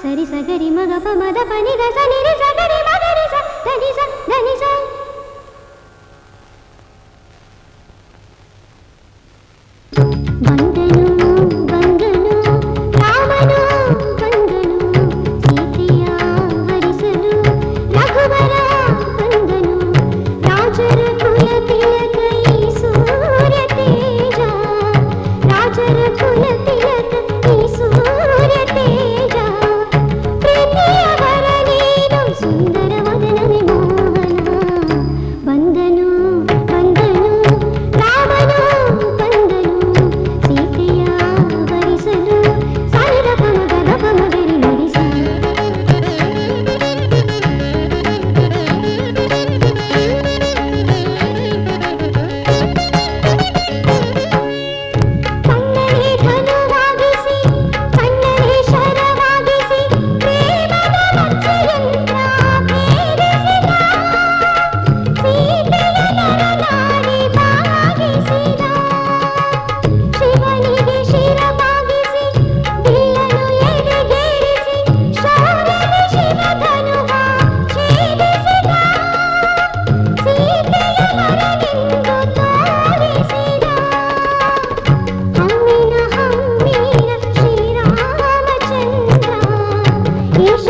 ಸರಿ ಸಗರಿ ಮಗ ಪ ಮದ ಪನಿ ದ ಸ ನಿ ರಿ ಸಗರಿ ಮಗರಿ ಸ ಧನಿ ಸ ಧನಿ ಸ. ಬಂದನು ಬಂದನು ರಾಮನು ಬಂದನು ಸೀತೆಯ ವರಿಸಲು ರಘುವರ ಬಂದನು ರಾಜರ ಕುಲ ತಿಲಕ ಈ ಸೂರ್ಯ ತೇಜ ರಾಜರ ಕುಲ ತಿಲಕ ಈ ಸೂರ್ಯ ತೇಜ ಪ್ರೀತಿಯ ವರ ನೀನು ಸುಂದರ ವದನವೇ ಮೋಹನ. ಬಂದನು ಬಂದನು ರಾಮನು ಬಂದನು ಸೀತೆಯ ವರಿಸಲು ಸಾರಿದ ಪಮಗದ ಪಮಗರಿ ನುಡಿಸ. ಕಣ್ಣನೇ ಧನುವಾಗಿಸಿ ಕಣ್ಣನೇ ಶರವಾಗಿಸಿ ಪ್ರೇಮದ ಮಚ್ಚಯಂತ್ರ ಭೇದಿಸಿದ ಸೀತೆಯ ನರನಾಡಿ ಬಾಗಿಸಿದ ಶಿವನಿಗೆ ಶಿರಬಾಗಿಸಿ ಬಿಲ್ಲನು ಎದೆಗೇರಿಸಿ ಶೌರ್ಯದ ಶಿವಧನುವ ಛೇದಿಸಿದ ಸೀತೆಯ ವರನೆಂದು ತೋರಿಸಿದ ಹಮ್ಮಿನ ಹಮ್ಮಿನ ಶ್ರೀರಾಮಚಂದ್ರ ಈಶ